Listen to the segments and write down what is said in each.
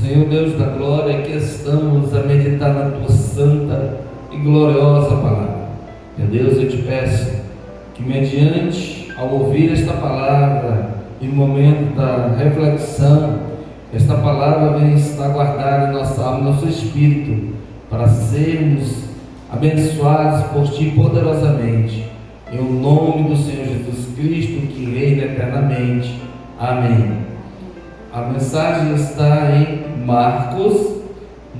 Senhor Deus da glória, aqui estamos a meditar na tua santa e gloriosa palavra. Meu Deus, eu te peço que, mediante ao ouvir esta palavra, em momento da reflexão, esta palavra venha estar guardada em nossa alma, no nosso espírito, para sermos abençoados por ti poderosamente, em o nome do Senhor Jesus Cristo, que reina eternamente. Amém. A mensagem está em Marcos,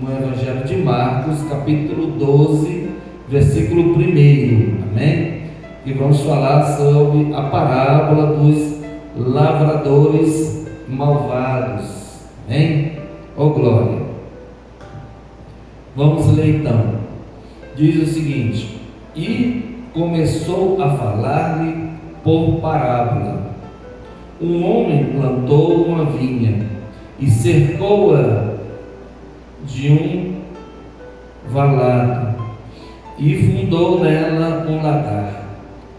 no Evangelho de Marcos, capítulo 12, versículo 1. Amém? E vamos falar sobre a parábola dos lavradores malvados. Amém? Oh glória! Vamos ler então. Diz o seguinte: e começou a falar-lhe por parábola. Um homem plantou uma vinha e cercou-a de um valado e fundou nela um lagar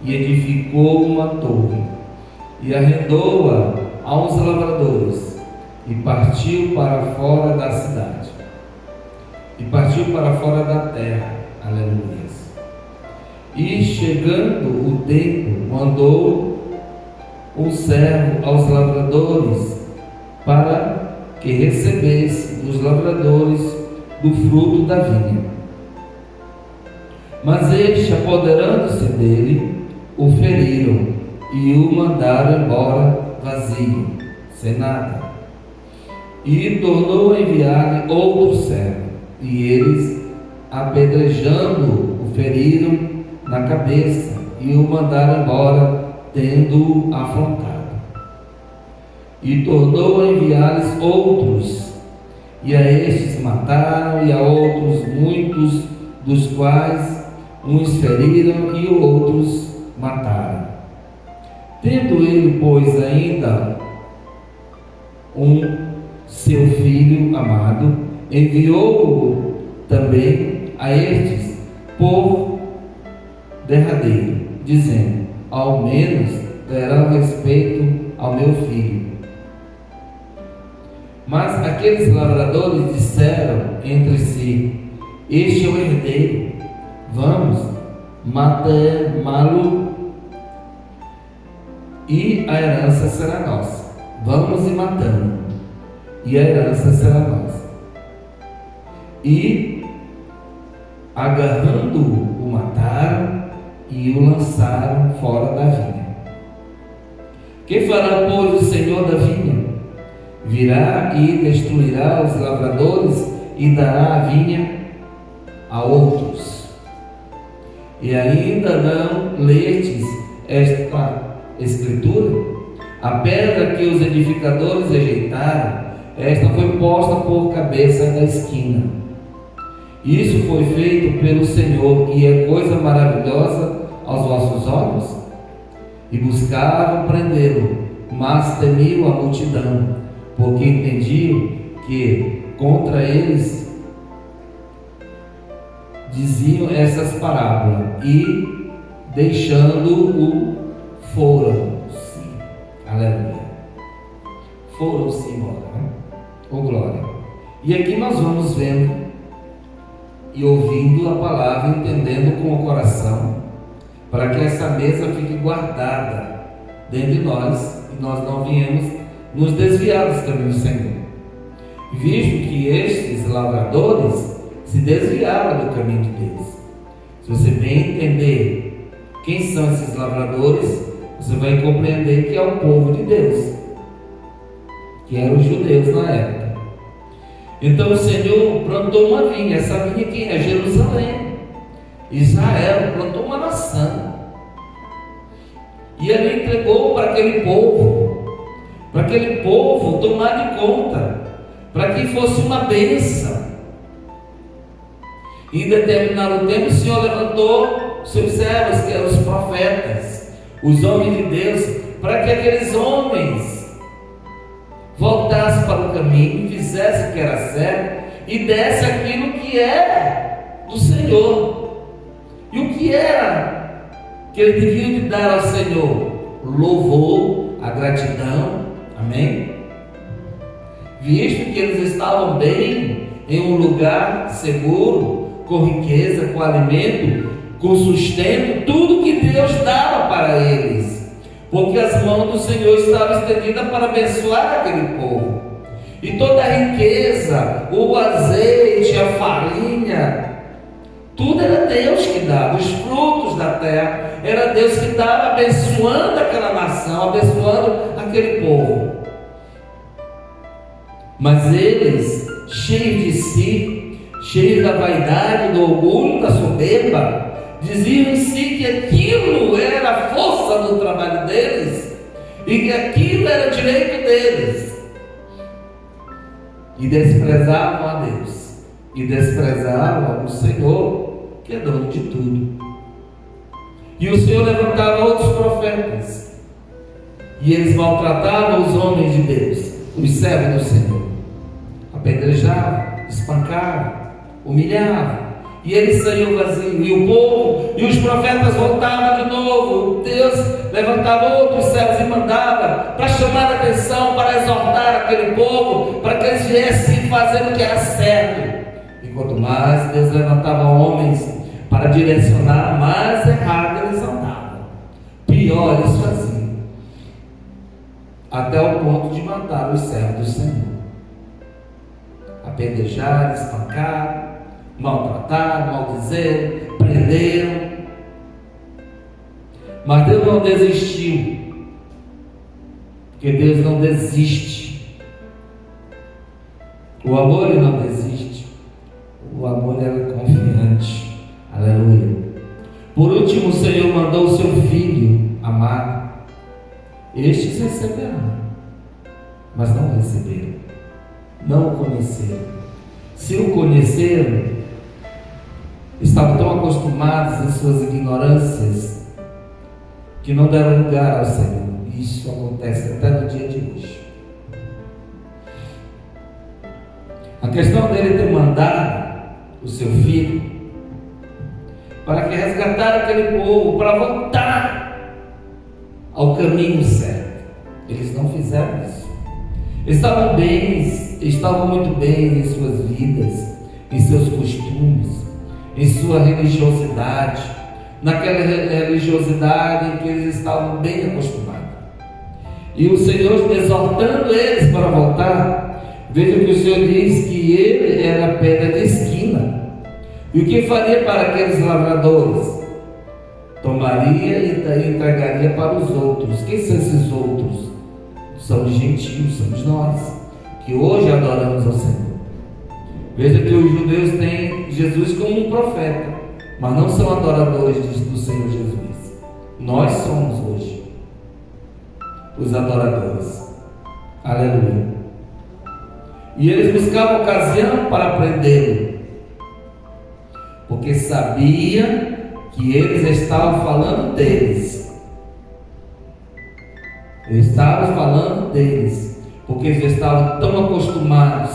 e edificou uma torre e arrendou-a a uns lavradores e partiu para fora da cidade e partiu para fora da terra. Aleluia. E chegando o tempo, mandou um servo aos lavradores para que recebesse dos lavradores do fruto da vinha. Mas este, apoderando-se dele, o feriram e o mandaram embora vazio, sem nada. E tornou a enviar-lhe outro servo, e eles, apedrejando, o feriram na cabeça e o mandaram embora, tendo-o afrontado. E tornou a enviar-lhes outros, e a estes mataram, e a outros muitos, dos quais uns feriram e outros mataram. Tendo ele, pois, ainda seu filho amado, enviou-o também a estes por derradeiro, dizendo: ao menos terão respeito ao meu filho. Mas aqueles lavradores disseram entre si: este é o herdeiro, vamos matá-lo e a herança será nossa. Vamos e matamos, e a herança será nossa. E agarrando-o, o mataram e o lançaram fora da vinha. Que fará, pois, o Senhor da vinha? Virá e destruirá os lavradores e dará a vinha a outros. E ainda não lestes esta escritura? A pedra que os edificadores rejeitaram, esta foi posta por cabeça da esquina. Isso foi feito pelo Senhor, e é coisa maravilhosa aos vossos olhos? E buscavam prendê-lo, mas temiam a multidão, porque entendiam que contra eles diziam essas parábolas, e deixando-o foram-se. Aleluia. Foram-se embora, né? Oh glória. E aqui nós vamos vendo e ouvindo a palavra, entendendo com o coração, para que essa mesa fique guardada dentro de nós e nós não viemos nos desviar dos caminhos do Senhor. Visto que estes lavradores se desviaram do caminho de Deus. Se você bem entender quem são esses lavradores, você vai compreender que é o povo de Deus, que eram os judeus na época. Então o Senhor plantou uma vinha. Essa vinha quem é? Jerusalém. Israel plantou uma nação, e ele entregou para aquele povo tomar de conta, para que fosse uma bênção. Em determinado tempo o Senhor levantou seus servos, que eram os profetas, os homens de Deus, para que aqueles homens voltassem para o caminho, fizessem o que era certo e desse aquilo que é do Senhor. E o que era que ele devia de dar ao Senhor? Louvor, a gratidão. Amém? visto que eles estavam bem, em um lugar seguro, com riqueza, com alimento, com sustento, tudo que Deus dava para eles, porque as mãos do Senhor estavam estendidas para abençoar aquele povo. E toda a riqueza, o azeite, a farinha, tudo era Deus que dava. Os frutos da terra, era Deus que dava, abençoando aquela nação, abençoando aquele povo. Mas eles, cheios de si, cheios da vaidade, do orgulho, da soberba, diziam em si que aquilo era a força do trabalho deles e que aquilo era direito deles. E desprezavam a Deus, e desprezavam o Senhor, que é dono de tudo. E o Senhor levantava outros profetas, e eles maltratavam os homens de Deus, os servos do Senhor, apedrejavam, espancavam, humilhavam, e eles saíam vazios, e o povo, e os profetas voltavam de novo. Deus levantava outros servos e mandava para chamar a atenção, para exortar aquele povo, para que eles viessem fazer o que era certo. E quanto mais Deus levantava homens para direcionar, mais errado eles andavam, pior eles faziam, até o ponto de matar os servos do Senhor, apedrejar, espancar, maltrataram, maldizeram, prenderam. Mas Deus não desistiu, porque Deus não desiste. O amor ele não desiste, o amor é confiante. Aleluia. Por último, o Senhor mandou o seu Filho amado. Estes receberão, mas não receberam, não o conheceram. Se o conheceram, estavam tão acostumados em suas ignorâncias que não deram lugar ao Senhor. Isso acontece até no dia de hoje. A questão dele ter mandado o seu filho para que resgatar aquele povo, para voltar ao caminho certo. Eles não fizeram isso. Estavam bem, estavam muito bem em suas vidas, em seus costumes, em sua religiosidade, naquela religiosidade em que eles estavam bem acostumados. E o Senhor exortando eles para voltar, veja que o Senhor diz que ele era pedra de esquina. E o que faria para aqueles lavradores? Tomaria e entregaria para os outros. Quem são esses outros? São os gentios, somos nós, que hoje adoramos ao Senhor. Veja que os judeus têm Jesus como um profeta, mas não são adoradores do Senhor Jesus. Nós somos hoje os adoradores. Aleluia. E eles buscavam ocasião para prendê-lo, porque sabia que eles estavam falando deles. Eles estavam falando deles, porque eles estavam tão acostumados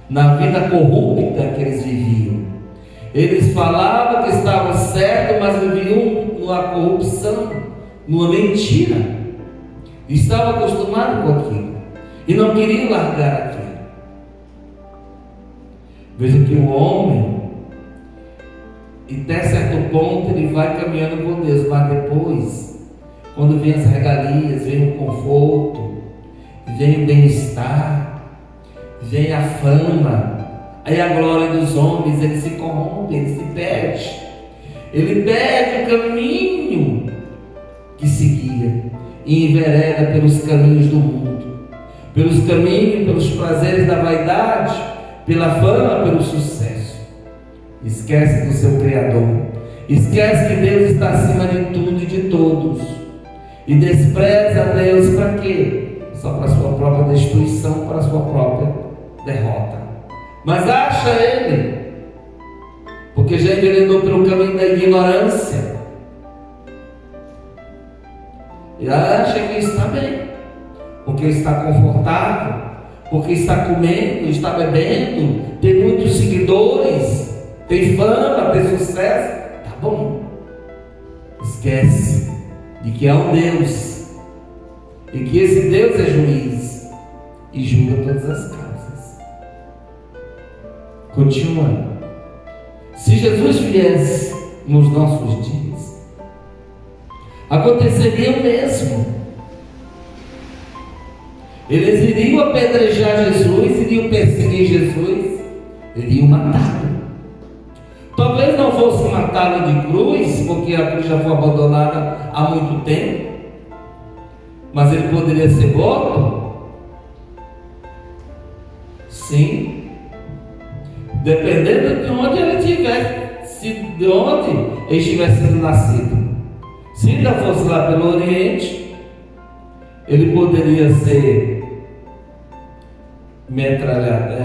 na vida corrupta que eles viviam. Eles falavam que estavam certos, mas viviam numa corrupção, numa mentira. Estavam acostumados com aquilo e não queriam largar aquilo. Veja que o homem, até certo ponto, ele vai caminhando com Deus, mas depois, quando vem as regalias, vem o conforto, vem o bem-estar, vem a fama, aí a glória dos homens, ele se corrompe, ele se perde. Ele perde o caminho que seguia e envereda pelos caminhos do mundo, pelos caminhos, pelos prazeres da vaidade, pela fama, pelo sucesso. Esquece do seu Criador, esquece que Deus está acima de tudo e de todos, e despreza a Deus para quê? Só para a sua própria destruição, para a sua própria derrota. Mas acha ele, porque já enveredou pelo caminho da ignorância, e acha que está bem, porque está confortável, porque está comendo, está bebendo, tem muitos seguidores, tem fama, tem sucesso, tá bom. Esquece de que há um Deus, e que esse Deus é juiz e julga todas as casas. Continuando. Se Jesus viesse nos nossos dias, aconteceria o mesmo. Eles iriam apedrejar Jesus, iriam perseguir Jesus, iriam matá-lo. Talvez não fosse matá-lo de cruz, porque a cruz já foi abandonada há muito tempo, mas ele poderia ser morto? Sim, dependendo de onde ele tivesse, de onde ele estivesse nascido. Se ainda fosse lá pelo Oriente, ele poderia ser metralhado,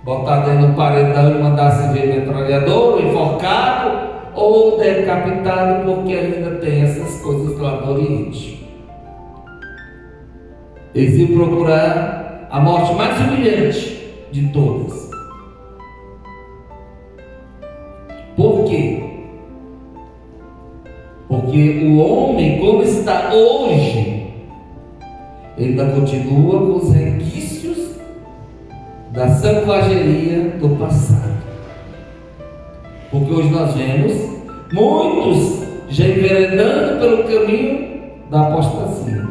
botado dentro do paredão e mandasse ver metralhador, enforcado ou decapitado, porque ainda tem essas coisas lá do Oriente. Eles iam procurar a morte mais humilhante de todas. Por quê? Porque o homem, como está hoje, ele ainda continua com os resquícios da selvageria do passado. Porque hoje nós vemos muitos já enveredando pelo caminho da apostasia,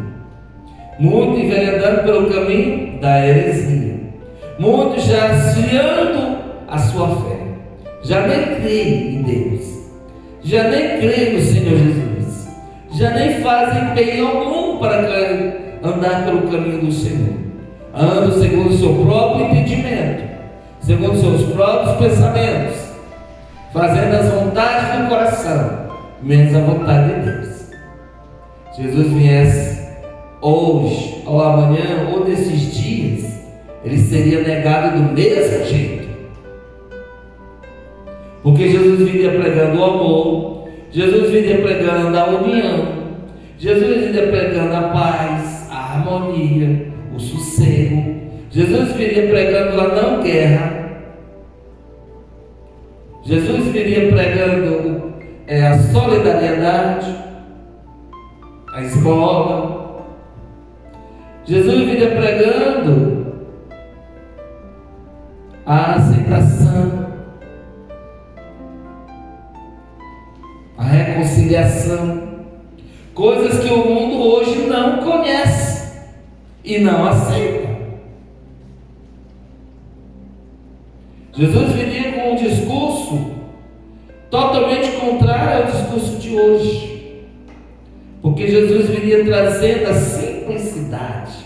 muitos enveredando pelo caminho da heresia, muitos já esfriando a sua fé, já nem creem em Deus, já nem creem no Senhor Jesus, já nem fazem bem algum para andar pelo caminho do Senhor, andam segundo o seu próprio entendimento, segundo os seus próprios pensamentos, fazendo as vontades do coração, menos a vontade de Deus. Jesus viesse hoje, ou amanhã, ou nesses dias, ele seria negado do mesmo jeito. Porque Jesus viria pregando o amor, Jesus viria pregando a união, Jesus viria pregando a paz, a harmonia, o sossego, Jesus viria pregando a não guerra, Jesus viria pregando a solidariedade, a esmola, Jesus viria pregando a aceitação, a reconciliação, coisas que o mundo hoje não conhece e não aceita. Jesus viria com um discurso totalmente contrário ao discurso de hoje, porque Jesus viria trazendo a simplicidade,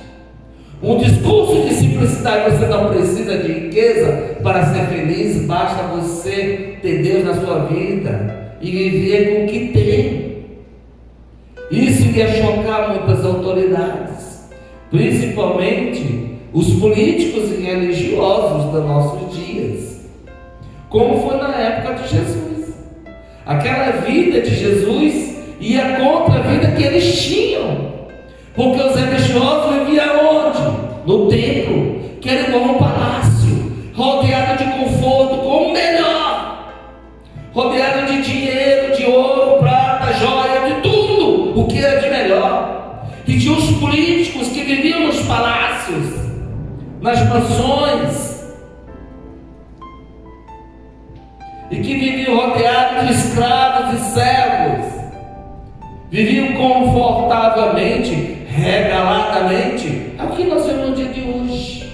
um discurso de simplicidade. Você não precisa de riqueza para ser feliz, basta você ter Deus na sua vida e viver com o que tem. Isso iria chocar muitas autoridades, principalmente os políticos e religiosos dos nossos dias, como foi na época de Jesus. Aquela vida de Jesus ia contra a vida que eles tinham, porque os religiosos viviam onde? No templo, que era igual um palácio, rodeado de conforto, com o melhor, rodeado de dinheiro, de ouro, prata, joia, de tudo o que era de melhor. E tinha os políticos que viviam nos palácios, nas mansões, e que viviam rodeados de escravos e servos, viviam confortavelmente, regaladamente. É o que nós vemos no dia de hoje.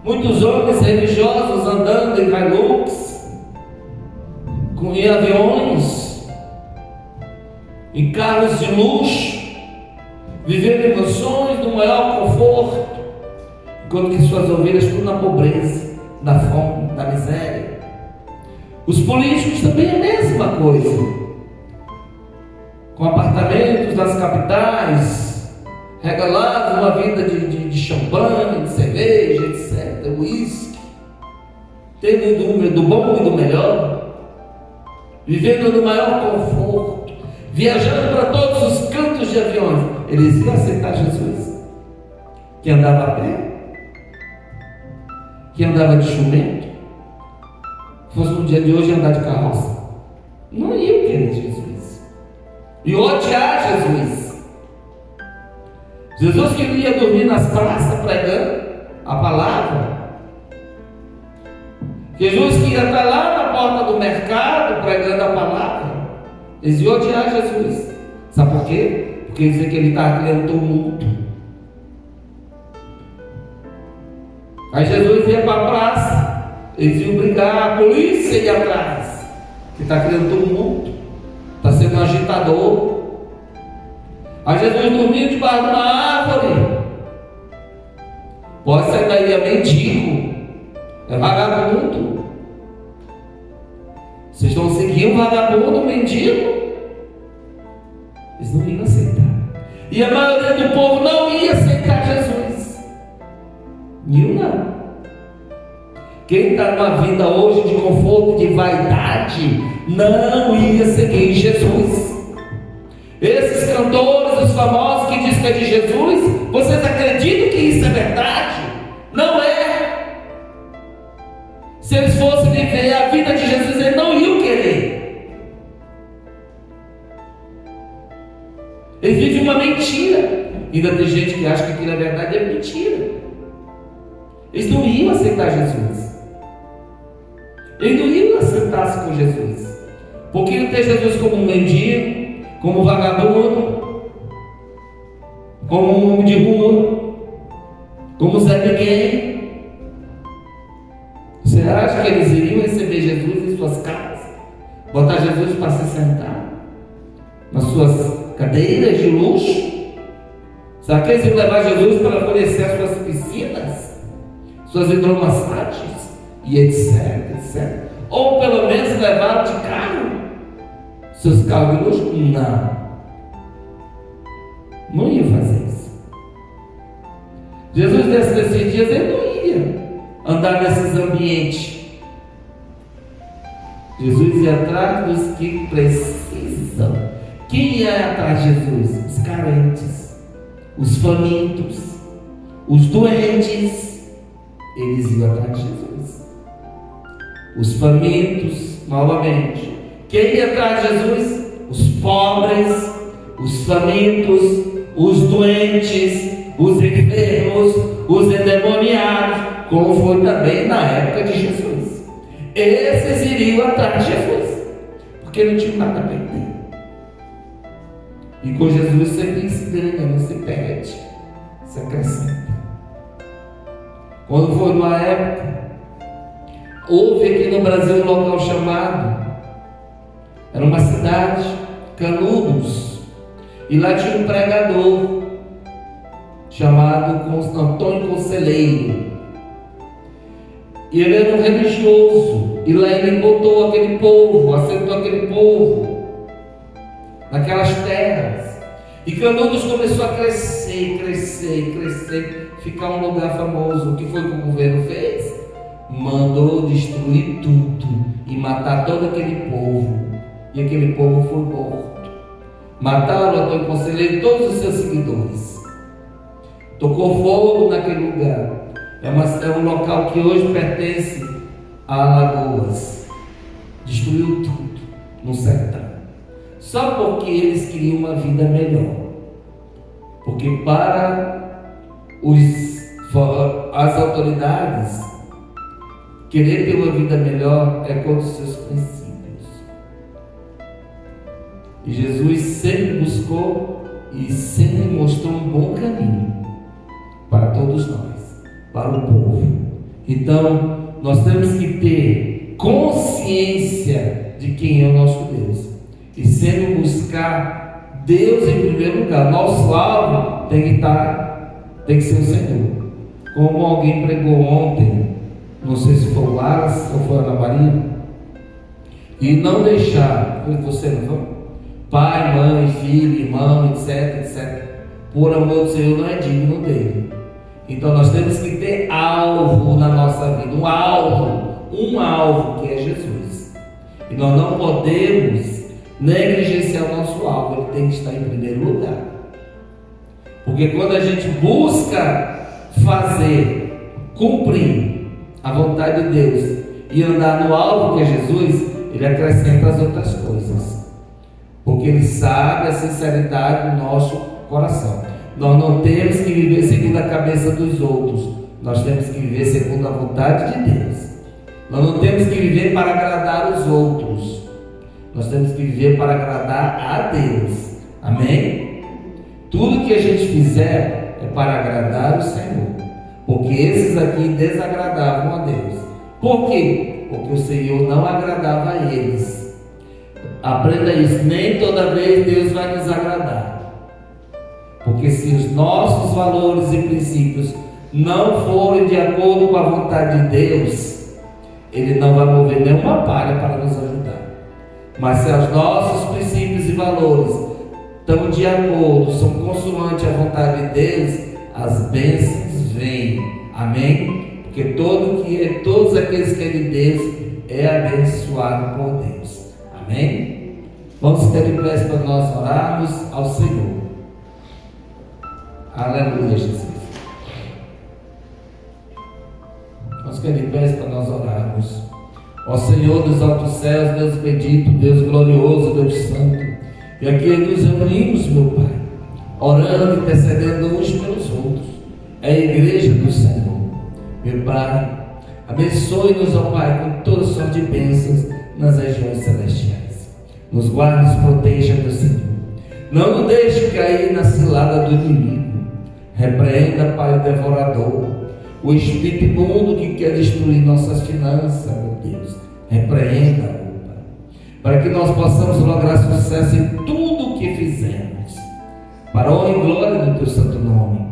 Muitos homens religiosos andando em Hilux, em aviões, em carros de luxo, vivendo emoções do maior conforto, enquanto que suas ovelhas estão na pobreza, na fome, na miséria. Os políticos também é a mesma coisa, com apartamentos nas capitais, regalados uma vida de champanhe, de cerveja, etc., uísque, tendo do bom e do melhor, vivendo no maior conforto, viajando para todos os cantos de aviões. Eles iam aceitar Jesus, que andava a pé, que andava de jumento, fosse no dia de hoje andar de carroça? Não iam querer Jesus, e odiar Jesus. Jesus queria dormir nas praças pregando a palavra. Jesus queria estar lá na porta do mercado pregando a palavra. Eles iam odiar Jesus. Sabe por quê? Porque dizia que ele estava criando tumulto. Aí Jesus ia para a praça, eles iam brigar, a polícia ia atrás, que está criando tumulto, está sendo um agitador. Aí Jesus dormia debaixo de uma árvore. Pode ser daí, é mendigo, é vagabundo. Vocês vão seguir um vagabundo, um mendigo? Eles não iam aceitar. E a maioria do povo não ia aceitar Jesus. Não. Quem está numa vida hoje de conforto, de vaidade, não ia seguir Jesus. Esses cantores, os famosos que dizem que é de Jesus, vocês acreditam que isso é verdade? Não é. Se eles fossem viver a vida de Jesus, eles não iam querer. Eles vivem uma mentira. Ainda tem gente que acha que aquilo é verdade, é mentira. Eles não iam aceitar Jesus. Eles não iam sentar-se com Jesus. Porque iam ter Jesus como um mendigo, como um vagabundo, como um homem de rua, como Zé Ninguém. Você acha que eles iriam receber Jesus em suas casas? Botar Jesus para se sentar nas suas cadeiras de luxo? Será que eles iam levar Jesus para conhecer as suas piscinas, suas hidromassagens e etc. Ou pelo menos levar de carro, seus carros de luxo? Não ia fazer isso. Jesus nesses dias ele não ia andar nesses ambientes. Jesus ia atrás dos que precisam. Quem ia atrás de Jesus? Os carentes, os famintos, os doentes. Eles iam atrás de Jesus. Os famintos, novamente. Quem ia atrás de Jesus? Os pobres, os famintos, os doentes, os enfermos, os endemoniados, como foi também na época de Jesus. Esses iriam atrás de Jesus, porque não tinham nada a perder. E com Jesus sempre se ganha, não se perde, se acrescenta. Quando foi numa época, houve aqui no Brasil um local chamado, era uma cidade, Canudos, e lá tinha um pregador chamado Antônio Conselheiro. E ele era um religioso, e lá ele botou aquele povo, assentou aquele povo naquelas terras. E Canudos começou a crescer, ficar um lugar famoso. O que foi que o governo fez? Mandou destruir tudo e matar todo aquele povo. E aquele povo foi morto. Mataram o Antônio Conselheiro e todos os seus seguidores. Tocou fogo naquele lugar. É um local que hoje pertence a Alagoas. Destruiu tudo no sertão. Só porque eles queriam uma vida melhor. Porque para as autoridades, querer ter uma vida melhor é contra os seus princípios. E Jesus sempre buscou e sempre mostrou um bom caminho para todos nós, para o povo. Então, nós temos que ter consciência de quem é o nosso Deus e sempre buscar Deus em primeiro lugar. Nosso alvo tem que ser o Senhor. Como alguém pregou ontem, não sei se foi o Wallace ou foi a Ana Maria, e não deixar, você não foi? Pai, mãe, filho, irmão, etc. Por amor do Senhor, não é digno dele. Então nós temos que ter alvo na nossa vida, um alvo que é Jesus. E nós não podemos negligenciar o nosso alvo, ele tem que estar em primeiro lugar. Porque quando a gente busca cumprir a vontade de Deus e andar no alvo que é Jesus, ele acrescenta as outras coisas. Porque ele sabe a sinceridade do nosso coração. Nós não temos que viver segundo a cabeça dos outros. Nós temos que viver segundo a vontade de Deus. Nós não temos que viver para agradar os outros. Nós temos que viver para agradar a Deus. Amém? Tudo que a gente fizer é para agradar o Senhor. Porque esses aqui desagradavam a Deus. Por quê? Porque o Senhor não agradava a eles. Aprenda isso. Nem toda vez Deus vai nos agradar. Porque se os nossos valores e princípios não forem de acordo com a vontade de Deus, Ele não vai mover nenhuma palha para nos ajudar. Mas se os nossos princípios e valores estão de acordo, são consoante à vontade de Deus, as bênçãos vêm. Amém? Porque todos aqueles que é de Deus é abençoado por Deus. Amém? Vamos ficar de pé para nós orarmos ao Senhor. Aleluia, Jesus. Vamos ficar de pé para nós orarmos. Ó Senhor dos altos céus, Deus bendito, Deus glorioso, Deus santo. E aqui nos reunimos, meu Pai, orando, intercedendo uns pelos outros. É a igreja do Senhor. Meu Pai, abençoe-nos, ó Pai, com toda sorte de bênçãos nas regiões celestiais. Nos guarde, nos proteja, meu Senhor. Não nos deixe cair na cilada do inimigo. Repreenda, Pai, o devorador, o espírito imundo que quer destruir nossas finanças, meu Deus. Repreenda, meu Pai, para que nós possamos lograr sucesso em tudo o que fizermos, para a honra e glória do Teu santo nome,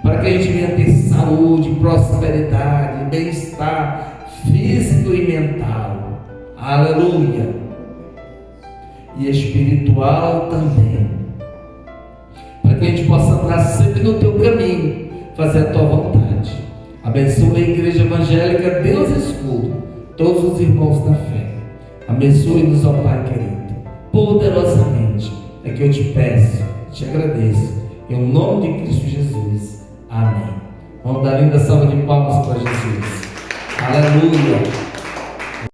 para que a gente venha ter saúde, prosperidade, bem-estar físico e mental. Aleluia. E espiritual também, para que a gente possa andar sempre no Teu caminho, fazer a Tua vontade. Abençoe a igreja evangélica, Deus escudo, todos os irmãos da fé. Abençoe-nos, ó Pai querido, poderosamente. É que eu te peço, te agradeço, em nome de Cristo Jesus. Amém. Vamos dar linda salva de palmas para Jesus. Aleluia.